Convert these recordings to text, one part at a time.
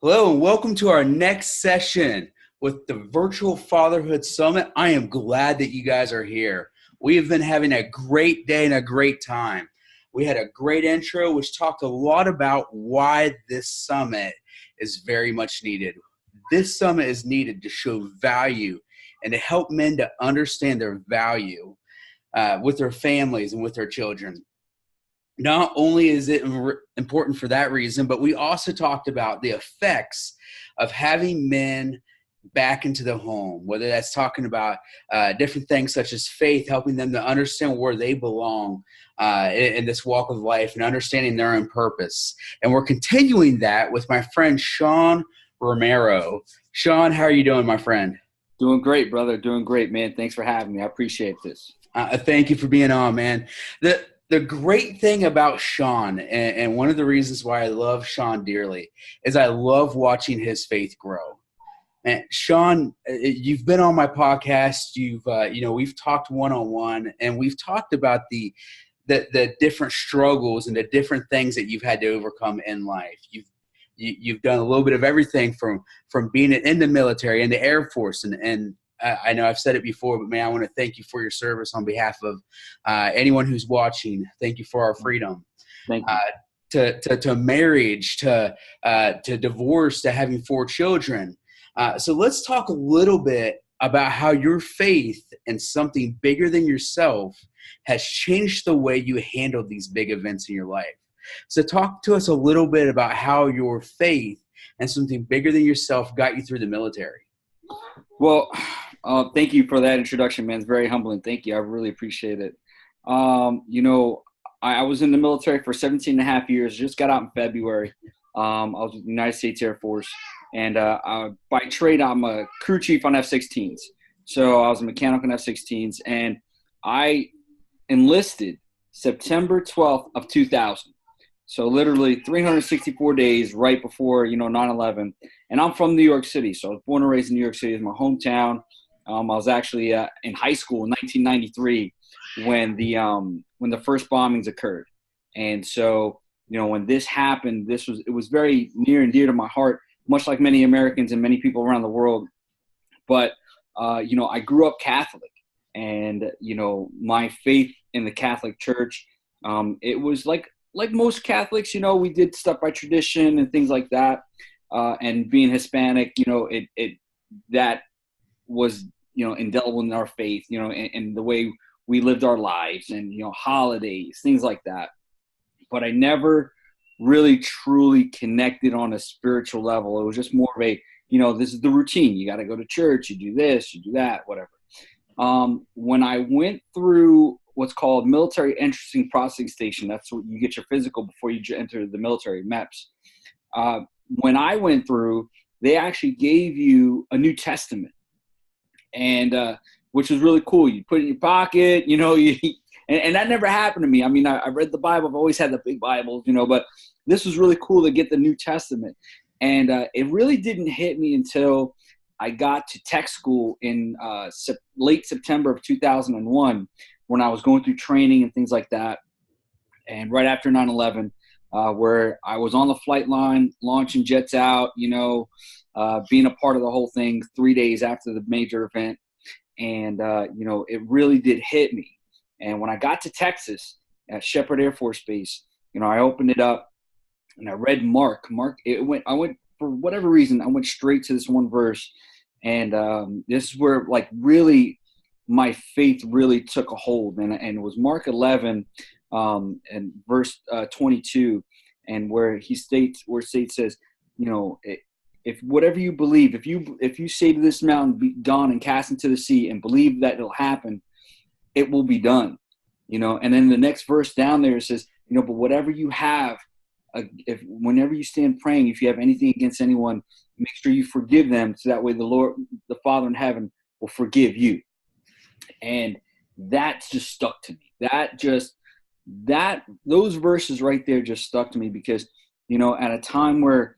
Hello and welcome to our next session with the Virtual Fatherhood Summit. I am glad that you guys are here. We have been having a great day and a great time. We had a great intro which talked a lot about why this summit is very much needed. This summit is needed to show value and to help men to understand their value with their families and with their children. Not only is it important for that reason, but we also talked about the effects of having men back into the home, whether that's talking about different things such as faith, helping them to understand where they belong in this walk of life and understanding their own purpose. And we're continuing that with my friend Sean Romero. Sean, how are you doing, my friend? Doing great, brother. Doing great, man. Thanks for having me. I appreciate this. Thank you for being on, man. The great thing about Sean, and one of the reasons why I love Sean dearly, is I love watching his faith grow. And Sean, you've been on my podcast. We've talked one-on-one, and we've talked about the different struggles and the different things that you've had to overcome in life. You've done a little bit of everything from being in the military, in the Air Force, and I know I've said it before, but man, I want to thank you for your service on behalf of anyone who's watching. Thank you for our freedom. Thank you. To marriage, to divorce, to having 4 children. So let's talk a little bit about how your faith and something bigger than yourself has changed the way you handle these big events in your life. So talk to us a little bit about how your faith and something bigger than yourself got you through the military. Well, thank you for that introduction, man. It's very humbling. Thank you. I really appreciate it. I was in the military for 17 and a half years, just got out in February. I was in the United States Air Force. And by trade, I'm a crew chief on F-16s. So I was a mechanic on F-16s. And I enlisted September 12th of 2000. So literally 364 days right before, 9/11. And I'm from New York City. So I was born and raised in New York City. It's my hometown. I was actually in high school in 1993 when the first bombings occurred. And so, when this happened, it was very near and dear to my heart, much like many Americans and many people around the world. But, I grew up Catholic, and, my faith in the Catholic Church, it was like most Catholics, we did stuff by tradition and things like that. And being Hispanic, that was, indelible in our faith, and the way we lived our lives and, holidays, things like that. But I never really truly connected on a spiritual level. It was just more of a, this is the routine. You got to go to church, you do this, you do that, whatever. When I went through what's called military entrance processing station, that's what you get your physical before you enter the military, MEPS. When I went through, they actually gave you a New Testament, and which was really cool. You put it in your pocket, and that never happened to me. I mean, I read the Bible. I've always had the big Bibles, but this was really cool to get the New Testament. And it really didn't hit me until I got to tech school in late September of 2001, when I was going through training and things like that. And right after 9/11, where I was on the flight line, launching jets out, being a part of the whole thing 3 days after the major event. And, it really did hit me. And when I got to Texas at Shepherd Air Force Base, I opened it up and I read Mark. I went for whatever reason, I went straight to this one verse. And this is where really my faith really took a hold. And it was Mark 11 and verse 22. And where it says, if whatever you believe, if you say to this mountain, be gone and cast into the sea, and believe that it'll happen, it will be done. And then the next verse down there says, but whatever you have, whenever you stand praying, if you have anything against anyone, make sure you forgive them, so that way the Lord, the Father in heaven, will forgive you. And that just stuck to me. Those verses right there just stuck to me because, at a time where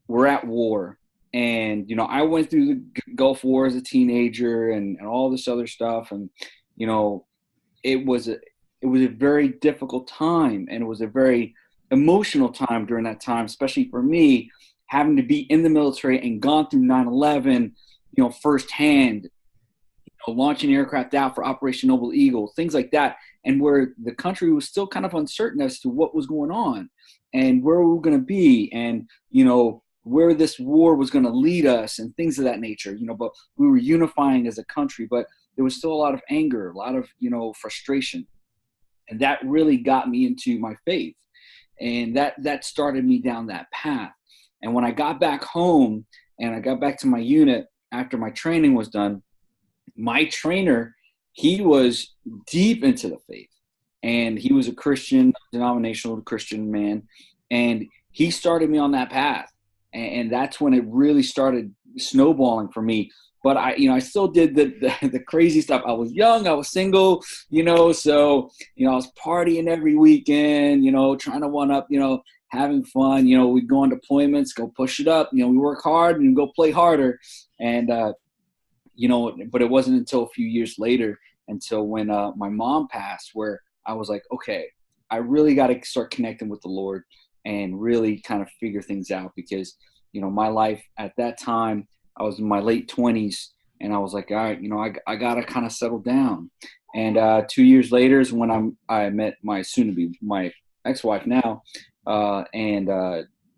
we're at war, and, I went through the Gulf War as a teenager and all this other stuff. And, it was a very difficult time, and it was a very emotional time during that time, especially for me, having to be in the military and gone through 9/11, firsthand, launching aircraft out for Operation Noble Eagle, things like that, and where the country was still kind of uncertain as to what was going on and where we were going to be, and where this war was going to lead us and things of that nature. But we were unifying as a country, but there was still a lot of anger, a lot of frustration, and that really got me into my faith, and that started me down that path. And when I got back home and I got back to my unit after my training was done, my trainer, he was deep into the faith, and he was a Christian, denominational Christian man, and he started me on that path, and that's when it really started snowballing for me. But I still did the crazy stuff. I was young, I was single, so I was partying every weekend, trying to one up, having fun. We'd go on deployments, go push it up. We work hard and go play harder, and but it wasn't until a few years later, until when my mom passed, where I was like, okay, I really got to start connecting with the Lord and really kind of figure things out, because, my life at that time, I was in my late 20s, and I was like, all right, I got to kind of settle down. And 2 years later is when I met my soon-to-be, my ex-wife now, and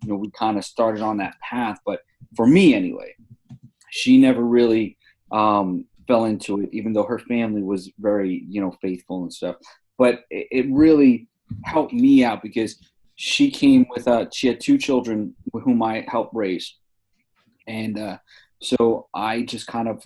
we kind of started on that path. But for me anyway, she never really fell into it, even though her family was very, faithful and stuff. But it really helped me out, because she came with, she had 2 children whom I helped raise. And so I just kind of,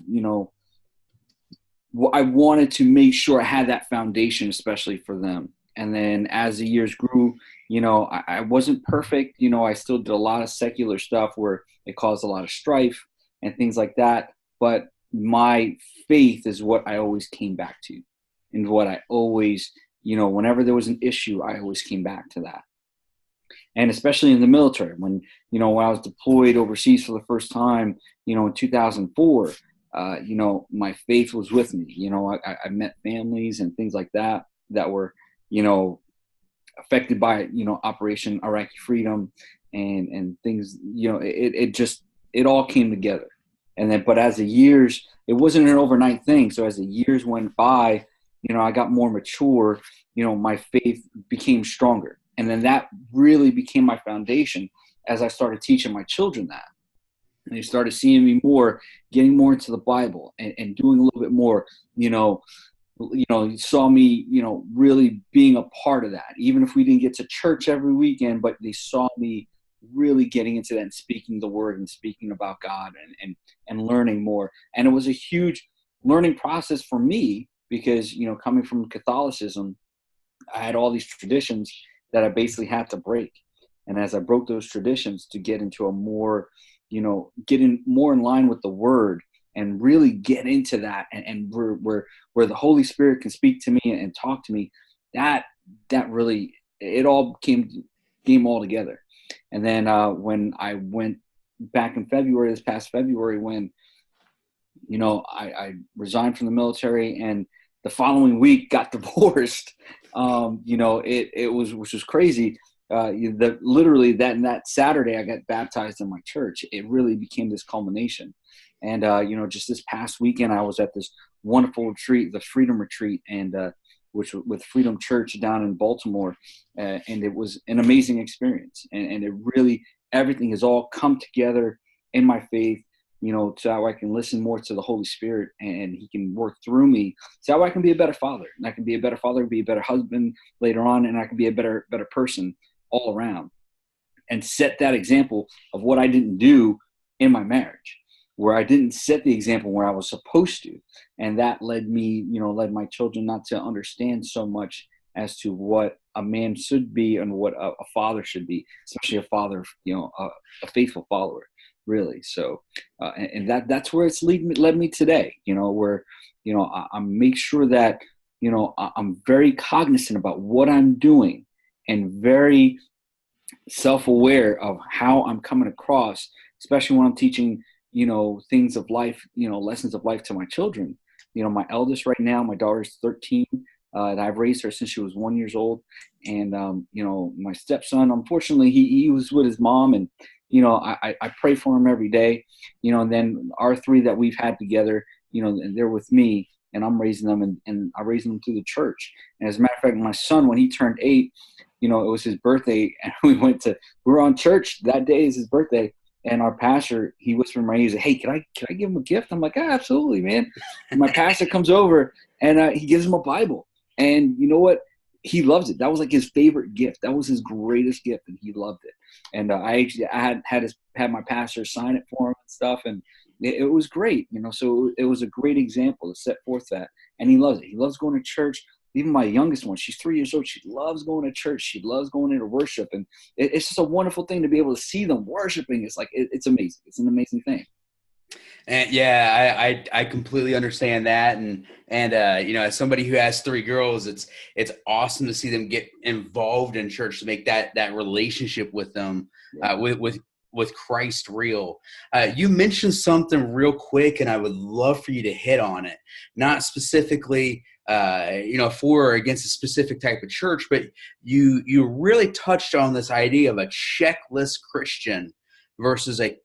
I wanted to make sure I had that foundation, especially for them. And then as the years grew, I wasn't perfect. I still did a lot of secular stuff where it caused a lot of strife and things like that. But my faith is what I always came back to, and what I always, whenever there was an issue, I always came back to that. And especially in the military, when I was deployed overseas for the first time, in 2004, my faith was with me. I met families and things like that were, affected by, Operation Iraqi Freedom and things, it all came together. And then, but as the years, it wasn't an overnight thing. So as the years went by, I got more mature, my faith became stronger. And then that really became my foundation as I started teaching my children that. And they started seeing me more, getting more into the Bible and doing a little bit more, you saw me, really being a part of that. Even if we didn't get to church every weekend, but they saw me really getting into that and speaking the word and speaking about God and learning more. And it was a huge learning process for me, because, coming from Catholicism, I had all these traditions that I basically had to break. And as I broke those traditions to get into a more, more in line with the word, and really get into that, and where the Holy Spirit can speak to me and talk to me, that really, it all came all together. And then when I went back in February, this past February, when, I resigned from the military, and the following week got divorced, it was, which was crazy. Literally that Saturday I got baptized in my church. It really became this culmination. And, just this past weekend, I was at this wonderful retreat, the Freedom Retreat, and which with Freedom Church down in Baltimore. And it was an amazing experience. And it really, everything has all come together in my faith, so I can listen more to the Holy Spirit, and he can work through me, so I can be a better father. And I can be a better father, be a better husband later on, and I can be a better person all around, and set that example of what I didn't do in my marriage, where I didn't set the example where I was supposed to. And that led me, led my children not to understand so much as to what a man should be and what a father should be, especially a father, a faithful follower, really. So, and that's where it's led me today, where, I make sure that, I'm very cognizant about what I'm doing, and very self-aware of how I'm coming across, especially when I'm teaching, things of life, lessons of life to my children. My eldest right now, my daughter's 13. and I've raised her since she was 1 year old. And, my stepson, unfortunately, he was with his mom, and, I pray for him every day, and then our three that we've had together, and they're with me, and I'm raising them, and I raised them through the church. And as a matter of fact, my son, when he turned 8, it was his birthday, and we were on church that day is his birthday. And our pastor, he whispered in my ear, he said, "Hey, can I give him a gift?" I'm like, "Ah, absolutely, man." And my pastor comes over, and he gives him a Bible. And you know what? He loves it. That was like his favorite gift. That was his greatest gift, and he loved it. And I had my pastor sign it for him and stuff, and it was great. So it was a great example to set forth that. And he loves it. He loves going to church. Even my youngest one, she's 3 years old. She loves going to church. She loves going into worship. And it's just a wonderful thing to be able to see them worshiping. It's like, it's amazing. It's an amazing thing. And yeah, I completely understand that. And as somebody who has 3 girls, it's awesome to see them get involved in church, to make that relationship with them, with Christ real. You mentioned something real quick, and I would love for you to hit on it. Not specifically, for or against a specific type of church, but you really touched on this idea of a checklist Christian versus a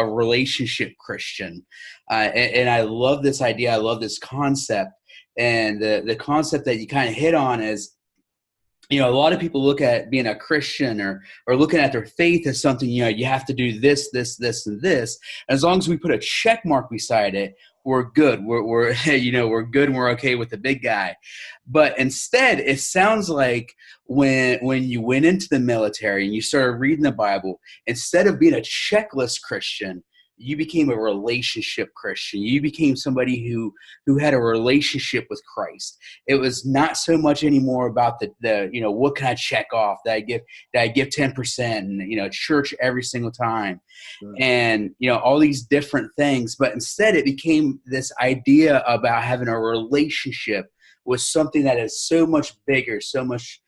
relationship Christian. And I love this idea. I love this concept. And the concept that you kind of hit on is, a lot of people look at being a Christian or looking at their faith as something, you have to do this, this, this, and this. As long as we put a check mark beside it, we're good. We're we're good, and we're okay with the big guy. But instead, it sounds like when you went into the military and you started reading the Bible, instead of being a checklist Christian, you became a relationship Christian. You became somebody who had a relationship with Christ. It was not so much anymore about the what can I check off, that I give 10% and church every single time, and all these different things. But instead, it became this idea about having a relationship with something that is so much bigger, so much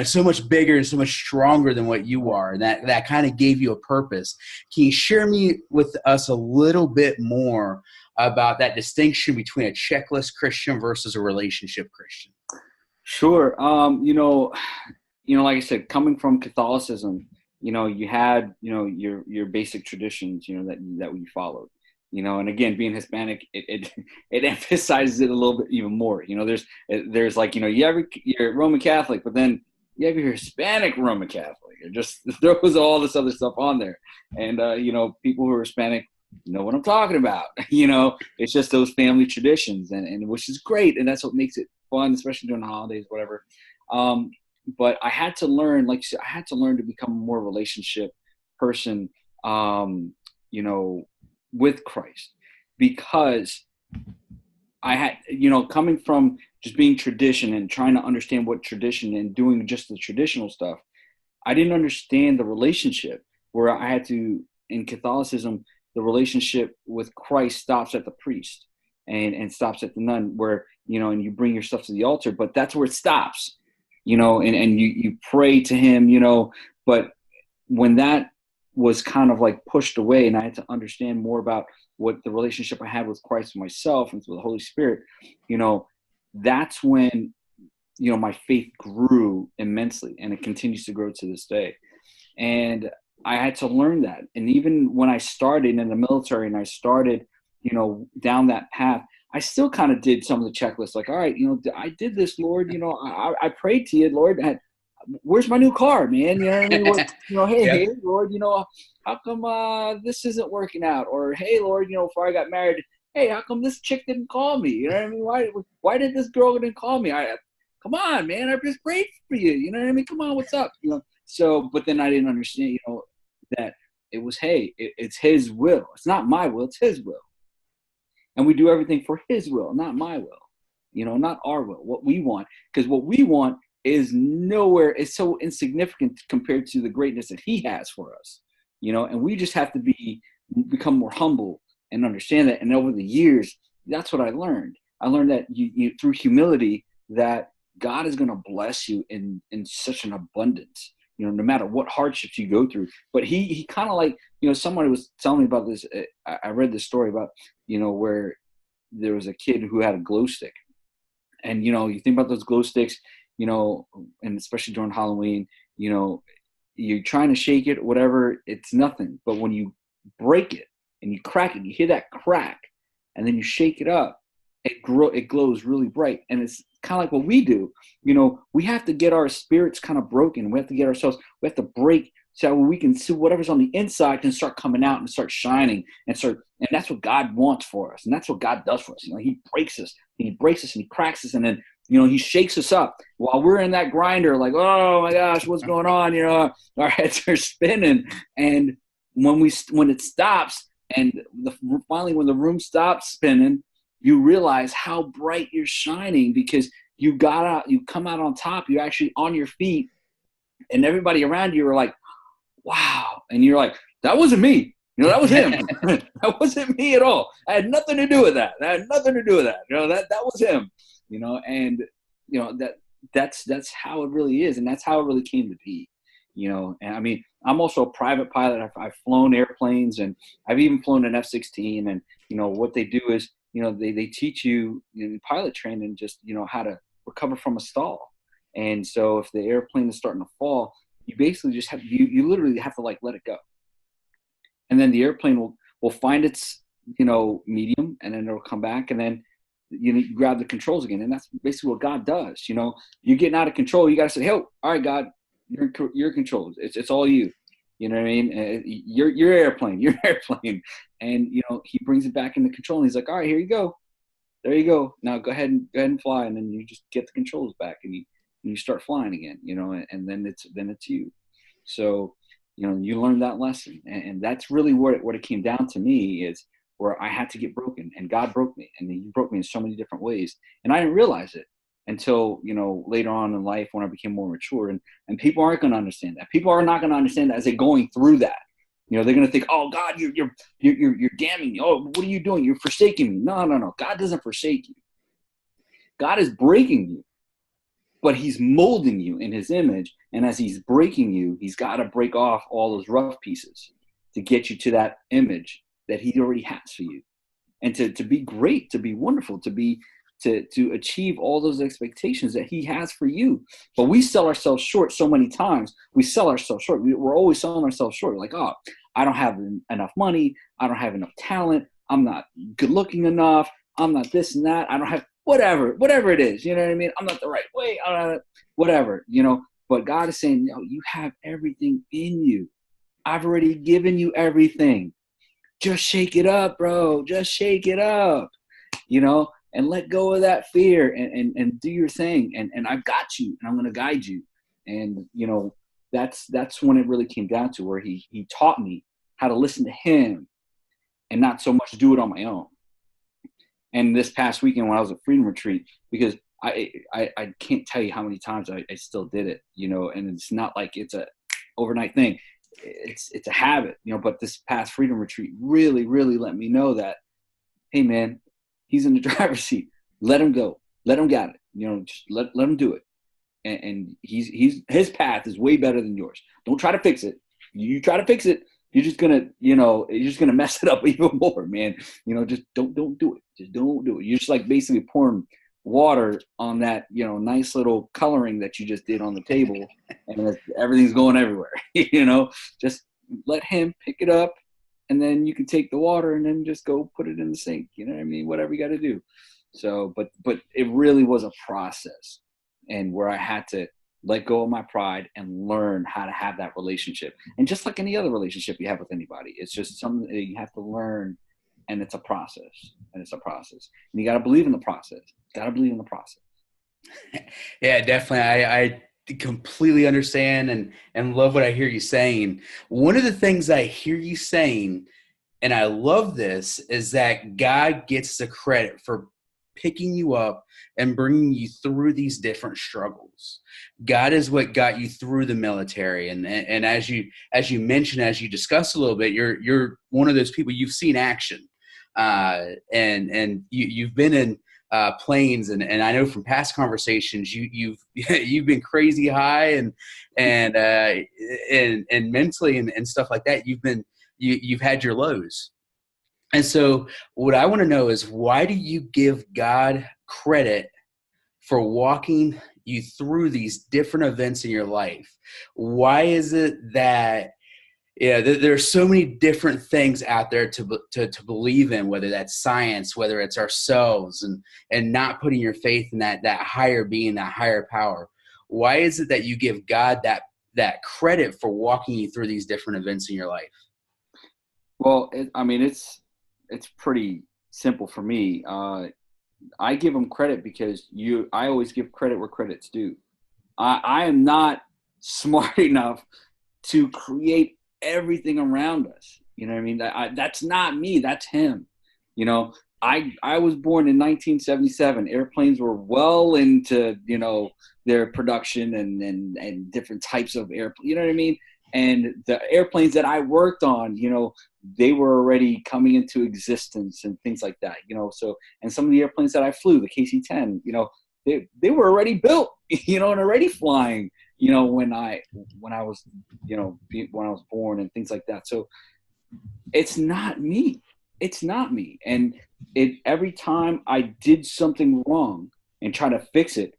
so much bigger and so much stronger than what you are. And that kind of gave you a purpose. Can you share with us a little bit more about that distinction between a checklist Christian versus a relationship Christian? Sure. Like I said, coming from Catholicism, you had, your basic traditions, that we followed. And again, being Hispanic, it emphasizes it a little bit even more. There's like, you're Roman Catholic, but then you have your Hispanic Roman Catholic. It just throws all this other stuff on there. And, people who are Hispanic know what I'm talking about. It's just those family traditions, and which is great. And that's what makes it fun, especially during the holidays, whatever. But I had to learn, like you said, to become a more relationship person, with Christ, because I had, coming from just being tradition and trying to understand what tradition and doing just the traditional stuff, I didn't understand the relationship where I had to, in Catholicism, the relationship with Christ stops at the priest and stops at the nun, where, and you bring your stuff to the altar, but that's where it stops, and you pray to him, but when that was kind of like pushed away, and I had to understand more about what the relationship I had with Christ and myself and with the Holy Spirit, that's when, my faith grew immensely, and it continues to grow to this day. And I had to learn that. And even when I started in the military and I started, down that path, I still kind of did some of the checklists, like, all right, I did this, Lord, I prayed to you, Lord, where's my new car, man? You know what I mean? Hey, Yep. Hey, Lord, how come this isn't working out? Or, hey, Lord, before I got married, hey, how come this chick didn't call me? You know what I mean? Why did this girl didn't call me? Come on, man, I just prayed for you. You know what I mean? Come on, what's up? So, but then I didn't understand, that it was, hey, it's his will. It's not my will, it's his will. And we do everything for his will, not my will. Not our will, what we want. Because what we want is nowhere, it's so insignificant compared to the greatness that he has for us, and we just have to become more humble and understand that. And over the years, that's what I learned. I learned that you through humility, that God is going to bless you in such an abundance, no matter what hardships you go through. But he kind of like, somebody was telling me about this. I read this story about, where there was a kid who had a glow stick, And, you think about those glow sticks, and especially during Halloween, you're trying to shake it, whatever, it's nothing. But when you break it and you crack it, you hear that crack, and then you shake it up, it glows really bright. And it's kind of like what we do. We have to get our spirits kind of broken. We have to break so we can see whatever's on the inside can start coming out and start shining and that's what God wants for us. And that's what God does for us. He breaks us and he cracks us, and then, he shakes us up while we're in that grinder, like, oh my gosh, what's going on? Our heads are spinning. And when it stops, and finally when the room stops spinning, you realize how bright you're shining, because you come out on top. You're actually on your feet, and everybody around you are like, wow. And you're like, that wasn't me. That was him. That wasn't me at all. I had nothing to do with that. That was him. And that's how it really is, and that's how it really came to be. And I mean, I'm also a private pilot. I've flown airplanes, and I've even flown an F-16. And what they do is, they teach you in pilot training just how to recover from a stall. And so if the airplane is starting to fall, you basically just have you literally have to let it go, and then the airplane will find its medium, and then it'll come back, and then you grab the controls again. And that's basically what God does. You're getting out of control, you got to say, hey, all right, God, you're in control. It's all you. You know what I mean? Your airplane, and he brings it back into control, and he's like, all right, here you go, there you go. Now go ahead and fly, and then you just get the controls back, and you start flying again. And then it's you. So you learn that lesson, and that's really what it came down to me, is where I had to get broken, and God broke me, and he broke me in so many different ways, and I didn't realize it until later on in life, when I became more mature. And people aren't going to understand that. People are not going to understand that as they're going through that. They're going to think, oh, God, you're damning me. Oh, what are you doing? You're forsaking me. No. God doesn't forsake you. God is breaking you, but he's molding you in his image. And as he's breaking you, he's got to break off all those rough pieces to get you to that image that he already has for you. And to be great, to be wonderful, to achieve all those expectations that he has for you. But we sell ourselves short so many times. We sell ourselves short. We're always selling ourselves short. Like, oh, I don't have enough money. I don't have enough talent. I'm not good looking enough. I'm not this and that. I don't have whatever it is. You know what I mean? I'm not the right way. Whatever. But God is saying, you have everything in you. I've already given you everything. Just shake it up, bro. Just shake it up. And let go of that fear, and do your thing. And I've got you, and I'm going to guide you. And, that's when it really came down to, where he taught me how to listen to him and not so much do it on my own. And this past weekend when I was at Freedom Retreat, because I can't tell you how many times I still did it, and it's not like it's a overnight thing. It's a habit, but this past Freedom Retreat really, really let me know that, hey man, he's in the driver's seat. Let him go. Let him get it. Just let him do it. And his path is way better than yours. Don't try to fix it. You try to fix it, you're just gonna mess it up even more, man. Just don't do it. Just don't do it. You're just like basically pouring water on that, nice little coloring that you just did on the table, and everything's going everywhere. Just let him pick it up. And then you can take the water and then just go put it in the sink. You know what I mean? Whatever you got to do. So, but it really was a process, and where I had to let go of my pride and learn how to have that relationship. And just like any other relationship you have with anybody, it's just something that you have to learn, and it's a process. And you got to believe in the process. Yeah, definitely. I completely understand and love what I hear you saying. One of the things I hear you saying, and I love this, is that God gets the credit for picking you up and bringing you through these different struggles. God is what got you through the military. And as you mentioned, as you discussed a little bit, you're one of those people, you've seen action. And you've been in planes, and I know from past conversations you've been crazy high and mentally and stuff like that. You've had your lows. And so what I want to know is, why do you give God credit for walking you through these different events in your life. Why is it that there's so many different things out there to believe in, whether that's science, whether it's ourselves, and not putting your faith in that higher being, that higher power. Why is it that you give God that credit for walking you through these different events in your life? Well, it's pretty simple for me. I give him credit because I always give credit where credit's due. I am not smart enough to create everything around us. You know what I mean? That's not me. That's him. You know, I was born in 1977. Airplanes were well into, their production and different types of airplanes. You know what I mean? And the airplanes that I worked on, they were already coming into existence and things like that. So, and some of the airplanes that I flew, the KC-10, they were already built, and already flying. When I was, when I was born and things like that. So it's not me. It's not me. And every time I did something wrong and try to fix it,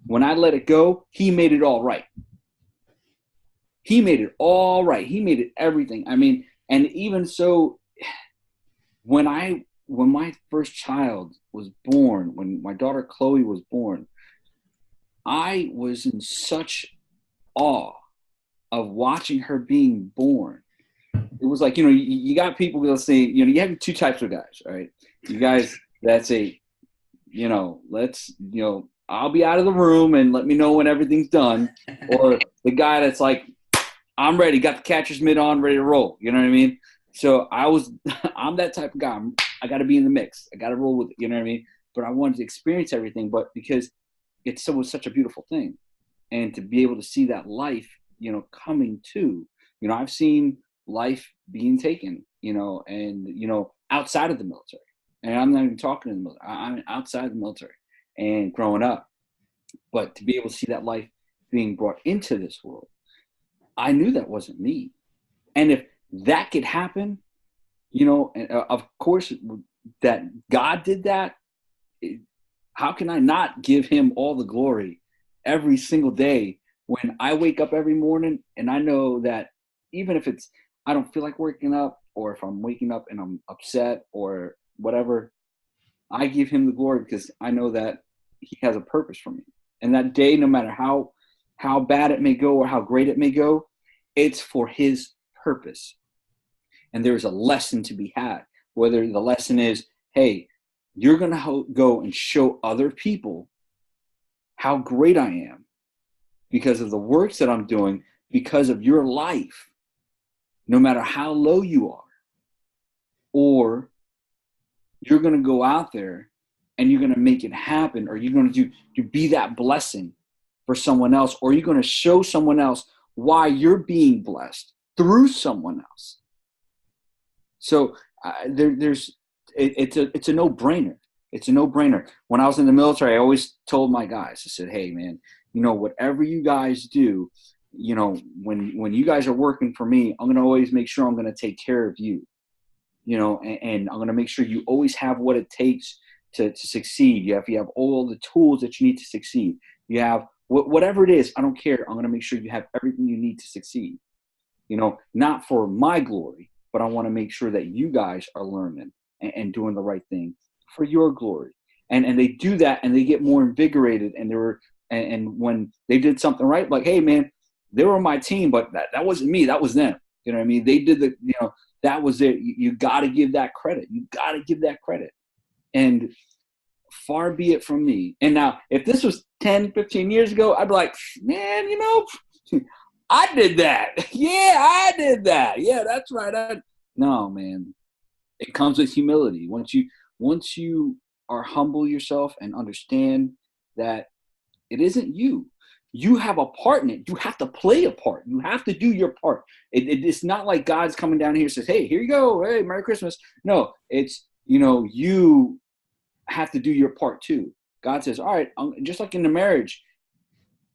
when I let it go, he made it all right. He made it all right. He made it everything. I mean, and even so, when my first child was born, when my daughter Chloe was born, I was in such awe of watching her being born. It was like, you got people that'll say, you have two types of guys, right? You guys that say, I'll be out of the room and let me know when everything's done. Or the guy that's like, I'm ready, got the catcher's mitt on, ready to roll. You know what I mean? So I'm that type of guy. I got to be in the mix. I got to roll with it. You know what I mean? But I wanted to experience everything, but because it was such a beautiful thing. And to be able to see that life, coming to, I've seen life being taken, and, outside of the military. And I'm not even talking in the military. I'm outside the military and growing up. But to be able to see that life being brought into this world, I knew that wasn't me. And if that could happen, of course, that God did that, how can I not give him all the glory every single day when I wake up every morning and I know that even if I don't feel like waking up, or if I'm waking up and I'm upset or whatever, I give him the glory because I know that he has a purpose for me. And that day, no matter how bad it may go or how great it may go, it's for his purpose. And there's a lesson to be had, whether the lesson is, hey, you're going to go and show other people how great I am because of the works that I'm doing, because of your life, no matter how low you are. Or you're going to go out there and you're going to make it happen, or you're going to be that blessing for someone else, or you're going to show someone else why you're being blessed through someone else. So it's a no-brainer. It's a no-brainer. When I was in the military, I always told my guys, I said, hey, man, whatever you guys do, when you guys are working for me, I'm going to always make sure I'm going to take care of you, and I'm going to make sure you always have what it takes to succeed. You have all the tools that you need to succeed. You have whatever it is, I don't care. I'm going to make sure you have everything you need to succeed, not for my glory, but I want to make sure that you guys are learning and doing the right thing for your glory. And they do that and they get more invigorated. And when they did something right, like, hey, man, they were on my team, but that wasn't me. That was them. You know what I mean? They did that was it. You got to give that credit. You got to give that credit. And far be it from me. And now, if this was 10, 15 years ago, I'd be like, man, I did that. Yeah, I did that. Yeah, that's right. No, man. It comes with humility. Once you are humble yourself and understand that it isn't you. You have a part in it. You have to play a part. You have to do your part. It's not like God's coming down here and says, hey, here you go. Hey, Merry Christmas. No, it's, you have to do your part too. God says, all right, just like in the marriage,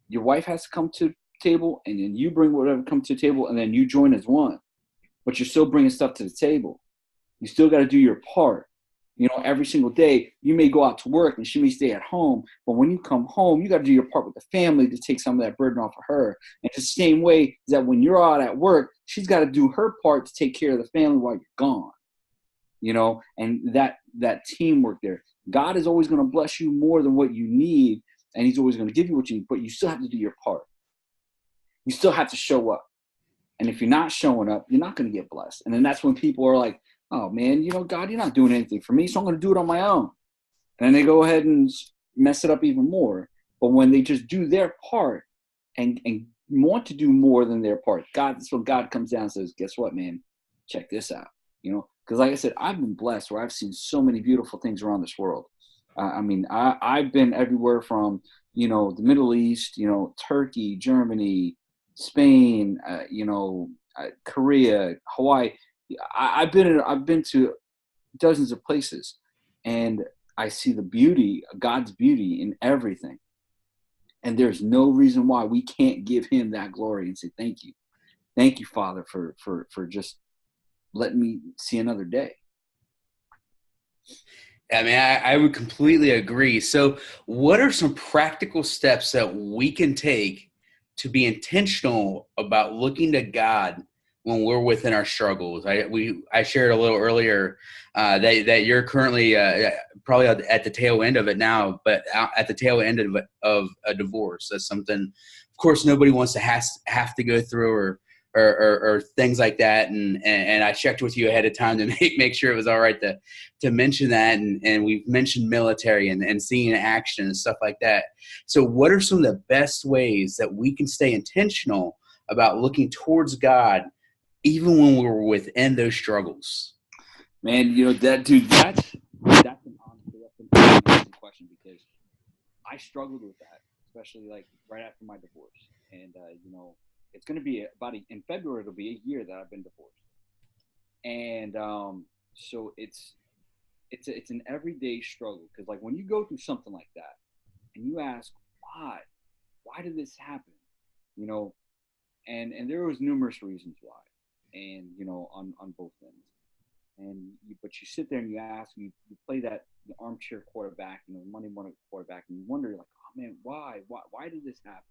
your wife has to come to the table, and then you bring whatever comes to the table, and then you join as one. But you're still bringing stuff to the table. You still got to do your part. Every single day, you may go out to work and she may stay at home. But when you come home, you got to do your part with the family to take some of that burden off of her. And it's the same way that when you're out at work, she's got to do her part to take care of the family while you're gone. And that teamwork there. God is always going to bless you more than what you need, and he's always going to give you what you need, but you still have to do your part. You still have to show up. And if you're not showing up, you're not going to get blessed. And then that's when people are like, oh, man, God, you're not doing anything for me, so I'm going to do it on my own. And then they go ahead and mess it up even more. But when they just do their part and want to do more than their part, that's when God comes down and says, guess what, man? Check this out. Because like I said, I've been blessed where I've seen so many beautiful things around this world. I've been everywhere from, the Middle East, Turkey, Germany, Spain, Korea, Hawaii. I've been to dozens of places, and I see the beauty, God's beauty in everything. And there's no reason why we can't give him that glory and say, thank you. Thank you, Father, for just let me see another day. I would completely agree. So what are some practical steps that we can take to be intentional about looking to God when we're within our struggles? I shared a little earlier that you're currently probably at the tail end of it now, but at the tail end of a divorce. That's something, of course, nobody wants to have to go through or things like that. And I checked with you ahead of time to make sure it was all right to mention that. And we've mentioned military and seeing action and stuff like that. So what are some of the best ways that we can stay intentional about looking towards God, even when we're within those struggles? Man, that's an honest question, because I struggled with that, especially like right after my divorce. And, it's going to be in February, it'll be a year that I've been divorced. And so it's an everyday struggle, because like when you go through something like that and you ask, why did this happen? And there was numerous reasons why, and, on both ends. But you sit there and you ask, you play the armchair quarterback, Monday morning quarterback, and you wonder like, oh man, why did this happen?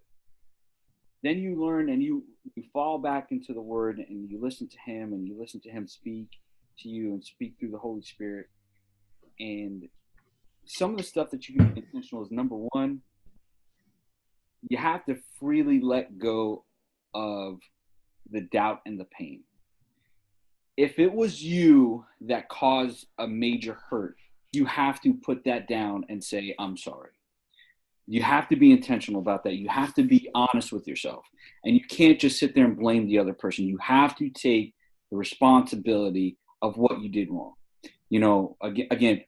Then you learn and you fall back into the word, and you listen to him, and you listen to him speak to you and speak through the Holy Spirit. And some of the stuff that you can be intentional is, number one, you have to freely let go of the doubt and the pain. If it was you that caused a major hurt, you have to put that down and say, I'm sorry. You have to be intentional about that. You have to be honest with yourself. And you can't just sit there and blame the other person. You have to take the responsibility of what you did wrong. Again,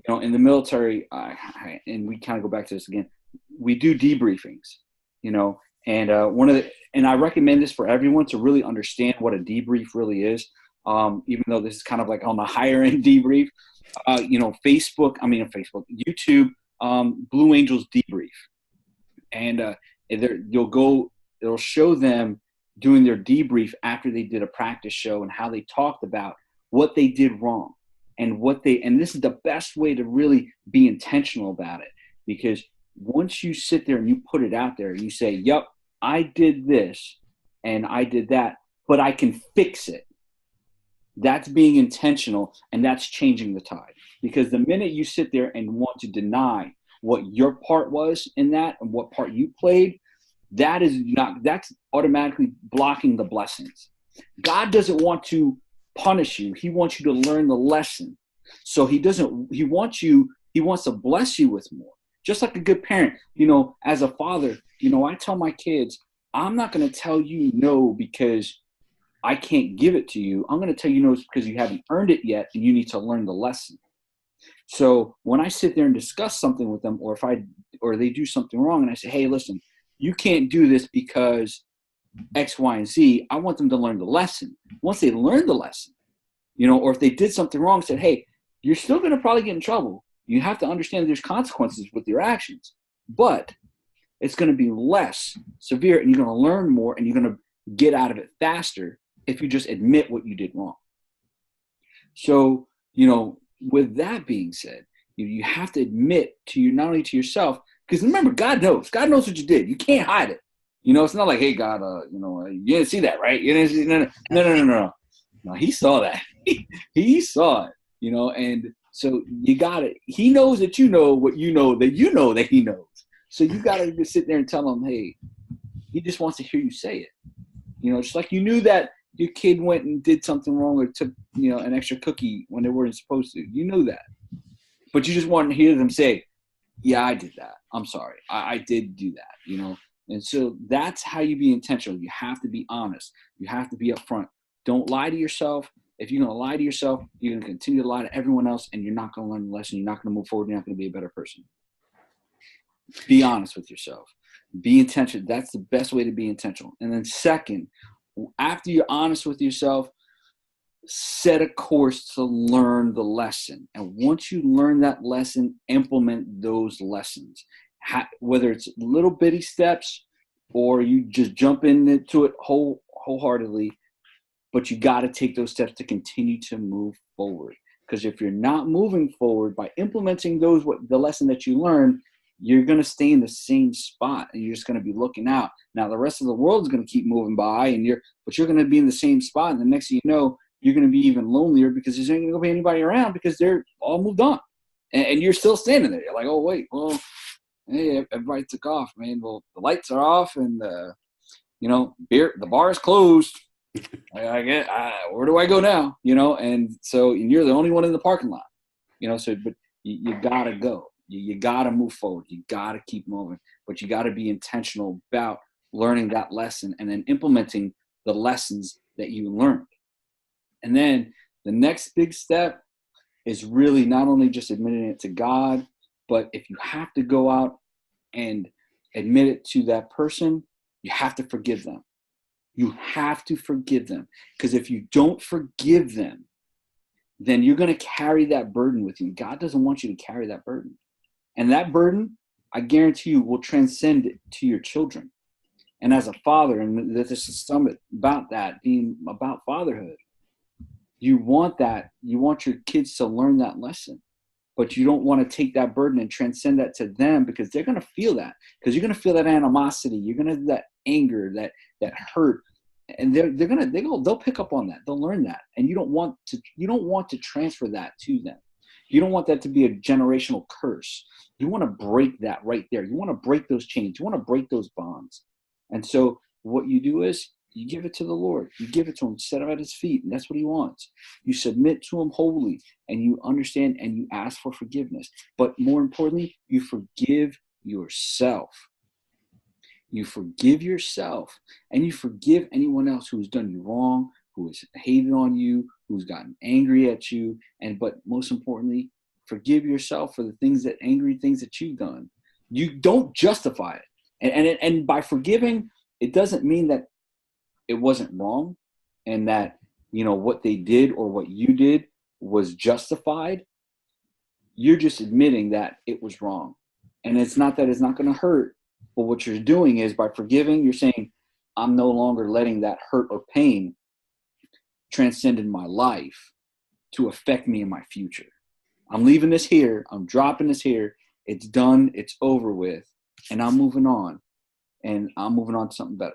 in the military, and we kind of go back to this again, we do debriefings, and and I recommend this for everyone to really understand what a debrief really is. Even though this is kind of like on the higher end debrief, YouTube, Blue Angels debrief, and it'll show them doing their debrief after they did a practice show and how they talked about what they did wrong and this is the best way to really be intentional about it, because once you sit there and you put it out there, you say, yep, I did this and I did that, but I can fix it. That's being intentional, and that's changing the tide. Because the minute you sit there and want to deny what your part was in that and what part you played, that's automatically blocking the blessings. God doesn't want to punish you. He wants you to learn the lesson. So he wants to bless you with more. Just like a good parent, as a father, I tell my kids, I'm not going to tell you no because I can't give it to you. I'm going to tell you no because you haven't earned it yet, and you need to learn the lesson. So when I sit there and discuss something with them, or they do something wrong, and I say, hey, listen, you can't do this because X, Y, and Z, I want them to learn the lesson. Once they learn the lesson, or if they did something wrong, said, hey, you're still going to probably get in trouble. You have to understand there's consequences with your actions, but it's going to be less severe, and you're going to learn more, and you're going to get out of it faster if you just admit what you did wrong. So, with that being said, you have to admit to you, not only to yourself, because remember, God knows what you did. You can't hide it. It's not like, hey, God, you didn't see that, right? You didn't see, no. He saw that. He saw it, and so you got it. He knows that you know what you know that he knows. So you got to just sit there and tell him, hey, he just wants to hear you say it. Just like you knew that your kid went and did something wrong or took, an extra cookie when they weren't supposed to. You knew that. But you just want to hear them say, yeah, I did that. I'm sorry. I did do that, And so that's how you be intentional. You have to be honest. You have to be upfront. Don't lie to yourself. If you're going to lie to yourself, you're going to continue to lie to everyone else, and you're not going to learn the lesson. You're not going to move forward. You're not going to be a better person. Be honest with yourself. Be intentional. That's the best way to be intentional. And then second, after you're honest with yourself, set a course to learn the lesson. And once you learn that lesson, implement those lessons. Whether it's little bitty steps or you just jump into it wholeheartedly, but you got to take those steps to continue to move forward. Because if you're not moving forward by implementing the lesson that you learned, you're going to stay in the same spot and you're just going to be looking out. Now, the rest of the world is going to keep moving by, but you're going to be in the same spot. And the next thing you know, you're going to be even lonelier because there's not going to be anybody around because they're all moved on. And you're still standing there. You're like, oh, wait, well, hey, everybody took off, man. Well, the lights are off and, the bar is closed. Where do I go now? And so you're the only one in the parking lot, but you got to go. You got to move forward. You got to keep moving, but you got to be intentional about learning that lesson and then implementing the lessons that you learned. And then the next big step is really not only just admitting it to God, but if you have to go out and admit it to that person, you have to forgive them. You have to forgive them, because if you don't forgive them, then you're going to carry that burden with you. God doesn't want you to carry that burden. And that burden, I guarantee you, will transcend it to your children. And as a father, and this is something about that, being about fatherhood, you want your kids to learn that lesson. But you don't want to take that burden and transcend that to them, because they're going to feel that. Because you're going to feel that animosity. You're going to have that anger, that hurt. And they'll pick up on that. They'll learn that. And you don't want to transfer that to them. You don't want that to be a generational curse. You want to break that right there. You want to break those chains. You want to break those bonds. And so what you do is you give it to the Lord. You give it to him, set him at his feet, and that's what he wants. You submit to him wholly, and you understand, and you ask for forgiveness. But more importantly, you forgive yourself. You forgive yourself, and you forgive anyone else who has done you wrong, who has hated on you, who's gotten angry at you, but most importantly, forgive yourself for the angry things that you've done. You don't justify it. And by forgiving, it doesn't mean that it wasn't wrong and that, what they did or what you did was justified. You're just admitting that it was wrong. And it's not that it's not going to hurt, but what you're doing is by forgiving, you're saying, I'm no longer letting that hurt or pain transcend in my life to affect me in my future. I'm leaving this here. I'm dropping this here. It's done. It's over with. And I'm moving on. And I'm moving on to something better.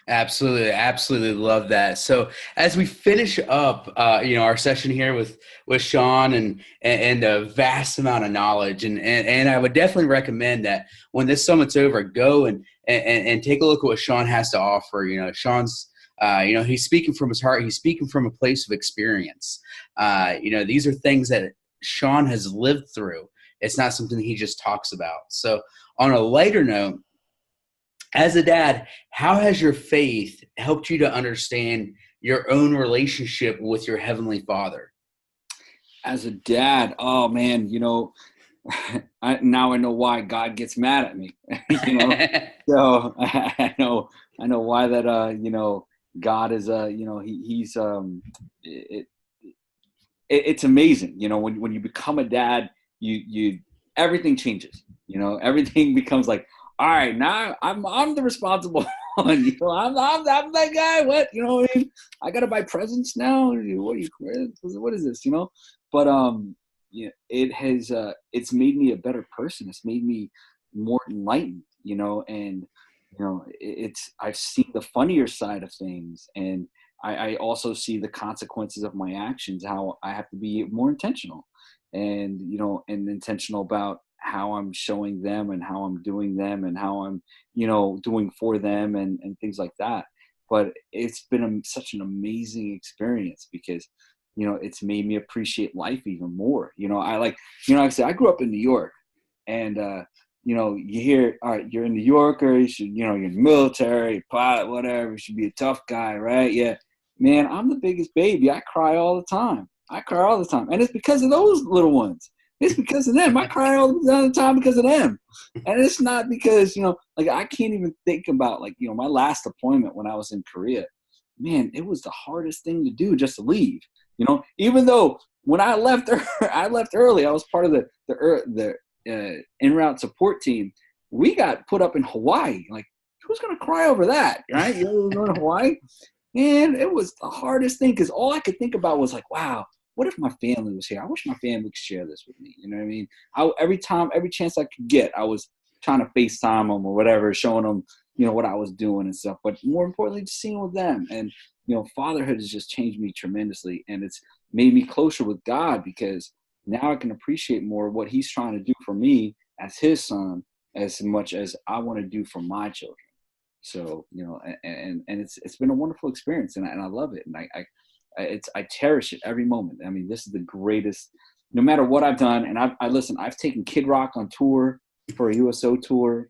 Absolutely love that. So as we finish up, our session here with Sean and a vast amount of knowledge, and I would definitely recommend that when this summit's over, go and take a look at what Sean has to offer. Sean's, he's speaking from his heart. He's speaking from a place of experience. These are things that Sean has lived through. It's not something he just talks about. So on a lighter note, as a dad, how has your faith helped you to understand your own relationship with your Heavenly Father? As a dad, oh man, now I know why God gets mad at me. So I know why that. God is he's it's amazing. When you become a dad, you everything changes. Everything becomes like, all right, now I'm the responsible one. I'm that guy. What? What I mean? I gotta buy presents now. What is this? But yeah, it's made me a better person. It's made me more enlightened, and I've seen the funnier side of things, and I also see the consequences of my actions, how I have to be more intentional, and intentional about how I'm showing them and how I'm doing them and how I'm doing for them, and things like that. But it's been such an amazing experience because it's made me appreciate life even more. Like I said, I grew up in New York, and you hear, all right, you're a New Yorker, you should, you're in the military, pilot, whatever, you should be a tough guy, right? Yeah. Man, I'm the biggest baby. I cry all the time. I cry all the time. And it's because of those little ones. It's because of them. I cry all the time because of them. And it's not because, like I can't even think about my last deployment when I was in Korea. Man, it was the hardest thing to do just to leave. Even though when I left, I left early. I was part of the en route support team. We got put up in Hawaii. Like, who's gonna cry over that, right? You ever go to Hawaii? And it was the hardest thing because all I could think about was like, wow, what if my family was here? I wish my family could share this with me. You know what I mean? Every chance I could get, I was trying to FaceTime them or whatever, showing them, what I was doing and stuff. But more importantly, just seeing with them. And fatherhood has just changed me tremendously, and it's made me closer with God because now I can appreciate more what He's trying to do for me as His son, as much as I want to do for my children. So and it's been a wonderful experience, and I love it, and I cherish it every moment. I mean, this is the greatest. No matter what I've done, and I've taken Kid Rock on tour for a USO tour.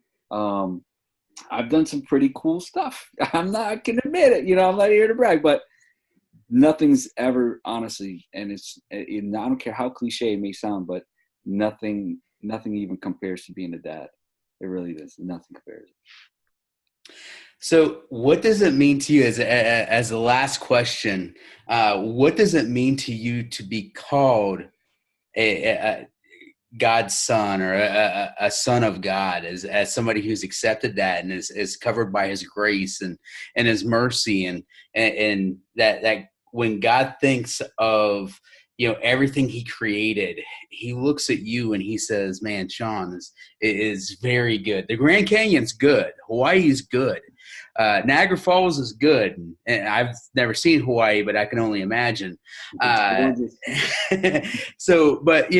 I've done some pretty cool stuff. I can admit it. I'm not here to brag, but nothing's ever, honestly, and I don't care how cliche it may sound, but nothing even compares to being a dad. It really does. Nothing compares. So what does it mean to you as the last question? What does it mean to you to be called a God's son, or a son of God, as somebody who's accepted that and is covered by His grace and His mercy, and that when God thinks of everything He created, He looks at you and He says, "Man, Sean is very good. The Grand Canyon's good. Hawaii's good. Niagara Falls is good." And I've never seen Hawaii, but I can only imagine. So, but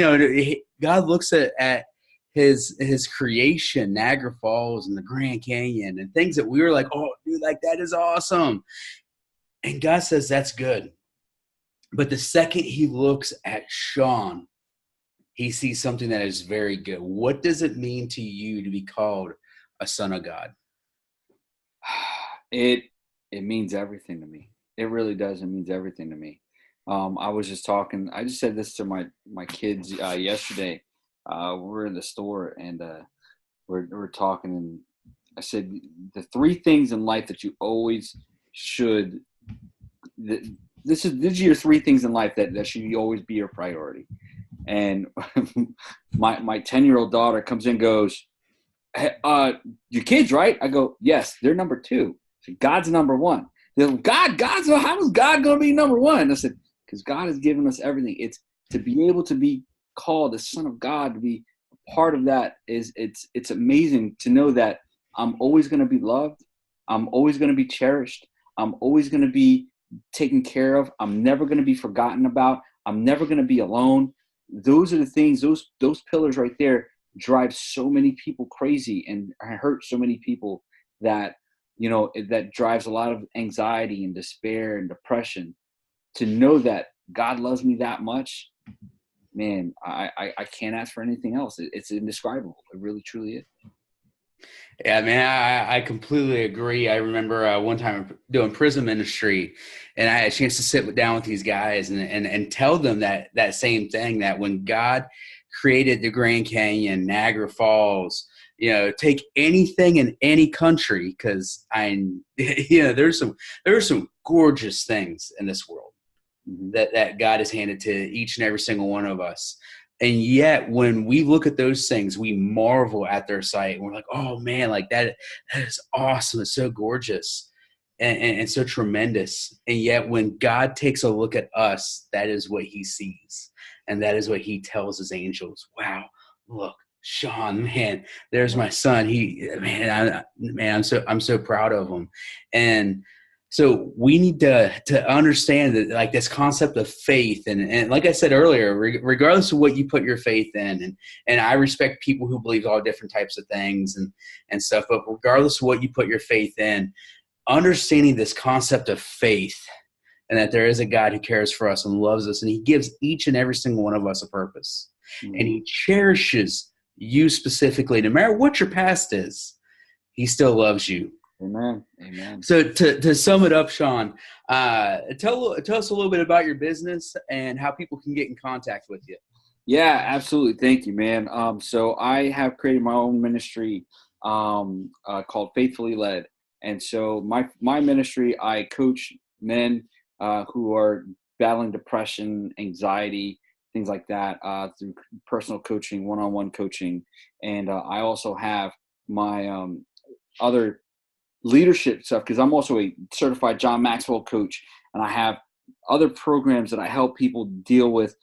God looks at his creation, Niagara Falls and the Grand Canyon, and things that we were like, "Oh, dude, like that is awesome." And God says that's good. But the second He looks at Sean, He sees something that is very good. What does it mean to you to be called a son of God? It means everything to me. It really does. It means everything to me. I just said this to my kids yesterday. We're in the store, and we're talking, and I said the three things in life that you always should. This is your three things in life that should always be your priority. And my 10-year-old daughter comes in and goes, "Hey, your kids, right?" I go, "Yes, they're number two. So God's number one." They go, God's how is God going to be number one? I said, because God has given us everything. It's to be able to be called the son of God, to be a part of that it's amazing to know that I'm always going to be loved. I'm always going to be cherished. I'm always going to be taken care of. I'm never going to be forgotten about. I'm never going to be alone. Those are the things, those pillars right there drive so many people crazy and hurt so many people that, that drives a lot of anxiety and despair and depression. To know that God loves me that much, man, I can't ask for anything else. It's indescribable. It really, truly is. Yeah, man, I completely agree. I remember one time doing prison ministry, and I had a chance to sit down with these guys and tell them that same thing, that when God created the Grand Canyon, Niagara Falls, take anything in any country, because there's some gorgeous things in this world that God has handed to each and every single one of us. And yet when we look at those things, we marvel at their sight. And we're like, "Oh man, like that is awesome. It's so gorgeous and so tremendous." And yet when God takes a look at us, that is what He sees. and that is what he tells his angels. Wow, look, Sean, man, there's my son. I'm so proud of him. And so we need to understand that, like, this concept of faith, and like I said earlier, regardless of what you put your faith in, and I respect people who believe all different types of things and stuff, but regardless of what you put your faith in, understanding this concept of faith, and that there is a God who cares for us and loves us, and he gives each and every single one of us a purpose, and he cherishes you specifically, no matter what your past is. He still loves you. Amen. Amen. So to sum it up, Sean, tell us a little bit about your business and how people can get in contact with you. Yeah, absolutely. Thank you, man. So I have created my own ministry called Faithfully Led. And so my ministry, I coach men who are battling depression, anxiety, things like that through personal coaching, one-on-one coaching. And I also have my other leadership stuff, because I'm also a certified John Maxwell coach, and I have other programs that I help people deal with,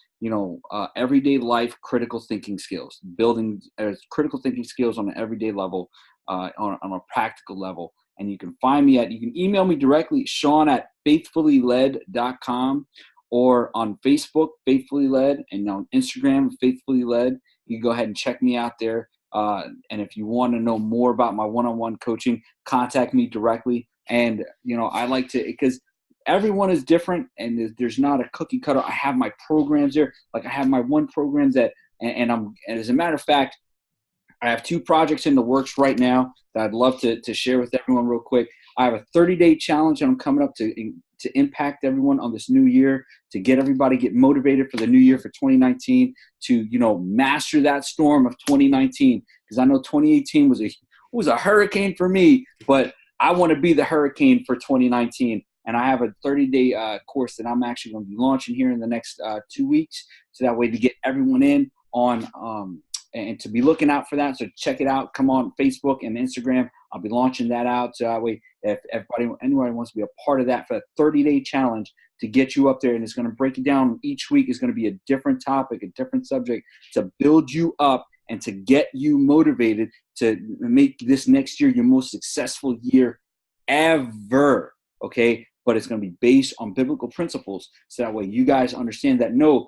everyday life critical thinking skills, building critical thinking skills on an everyday level, on a practical level. And you can find me you can email me directly, Sean@faithfullyled.com, or on Facebook, Faithfully Led, and on Instagram, Faithfully Led. You can go ahead and check me out there. And if you want to know more about my one-on-one coaching, contact me directly. And, I like to, because everyone is different and there's not a cookie cutter. I have my programs there. Like I have my one program that, and as a matter of fact, I have 2 projects in the works right now that I'd love to share with everyone real quick. I have a 30-day challenge that I'm coming up to impact everyone on this new year, to get everybody get motivated for the new year for 2019, to, master that storm of 2019. Because I know 2018 was a hurricane for me, but I want to be the hurricane for 2019. And I have a 30-day course that I'm actually going to be launching here in the next 2 weeks. So that way to get everyone in on and to be looking out for that. So check it out. Come on Facebook and Instagram. I'll be launching that out. So that way, if anyone wants to be a part of that, for a 30-day challenge to get you up there, and it's going to break it down. Each week is going to be a different topic, a different subject, to build you up and to get you motivated to make this next year your most successful year ever. Okay. But it's going to be based on biblical principles. So that way you guys understand that no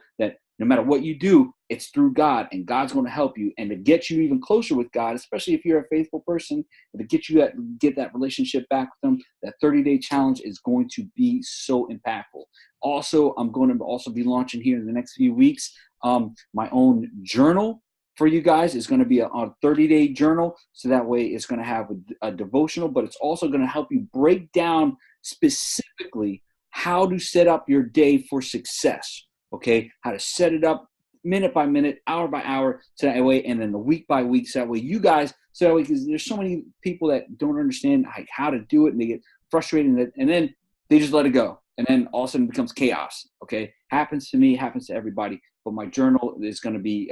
matter what you do, it's through God, and God's going to help you. And to get you even closer with God, especially if you're a faithful person, to get that relationship back with Him, that 30-day challenge is going to be so impactful. Also, I'm going to also be launching here in the next few weeks my own journal for you guys. Is going to be a 30-day journal. So that way it's going to have a devotional, but it's also going to help you break down specifically how to set up your day for success. Okay, how to set it up minute by minute, hour by hour, so that way, and then the week by week, so that way you guys, because there's so many people that don't understand how to do it, and they get frustrated, and then they just let it go, and then all of a sudden it becomes chaos. Okay, happens to me, happens to everybody, but my journal is going to be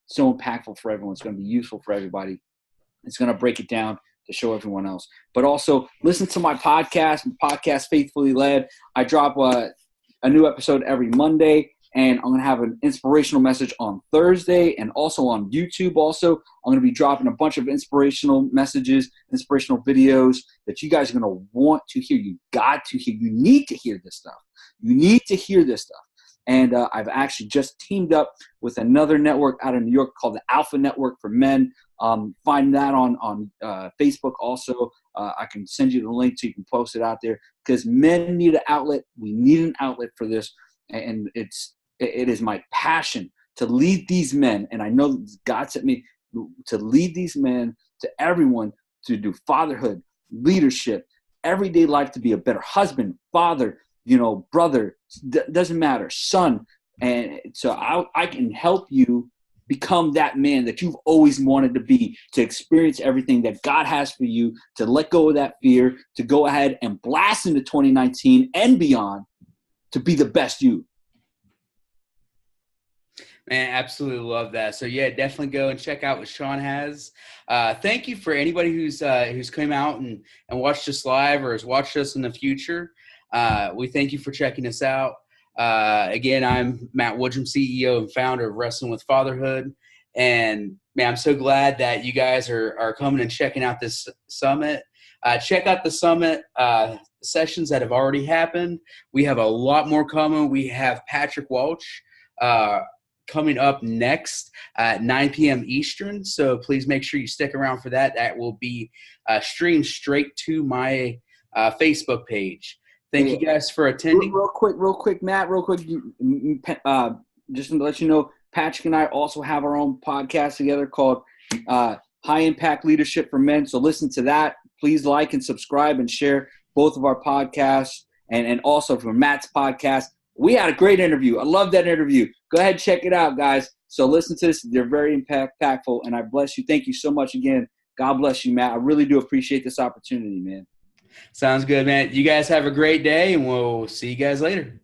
so impactful for everyone. It's going to be useful for everybody. It's going to break it down to show everyone else. But also listen to my podcast Faithfully Led. I drop a new episode every Monday. And I'm going to have an inspirational message on Thursday, and also on YouTube. Also, I'm going to be dropping a bunch of inspirational messages, inspirational videos that you guys are going to want to hear. You got to hear. You need to hear this stuff. You need to hear this stuff. And I've actually just teamed up with another network out of New York called the Alpha Network for Men. Find that on Facebook also. I can send you the link so you can post it out there, because men need an outlet. We need an outlet for this. And it is my passion to lead these men, and I know God sent me to lead these men, to everyone, to do fatherhood, leadership, everyday life, to be a better husband, father, brother, doesn't matter, son. And so I can help you become that man that you've always wanted to be, to experience everything that God has for you, to let go of that fear, to go ahead and blast into 2019 and beyond, to be the best you. Man, absolutely love that. So yeah, definitely go and check out what Sean has. Thank you for anybody who's come out and watched us live or has watched us in the future. We thank you for checking us out. Again, I'm Matt Woodrum, CEO and founder of Wrestling with Fatherhood. And man, I'm so glad that you guys are coming and checking out this summit. Check out the summit sessions that have already happened. We have a lot more coming. We have Patrick Walsh coming up next at 9 p.m. Eastern. So please make sure you stick around for that. That will be streamed straight to my Facebook page. Thank you guys for attending. Real quick, Matt, just to let you know, Patrick and I also have our own podcast together called High Impact Leadership for Men. So listen to that. Please like and subscribe and share both of our podcasts. And also for Matt's podcast, we had a great interview. I love that interview. Go ahead, check it out, guys. So listen to this. They're very impactful, and I bless you. Thank you so much again. God bless you, Matt. I really do appreciate this opportunity, man. Sounds good, man. You guys have a great day, and we'll see you guys later.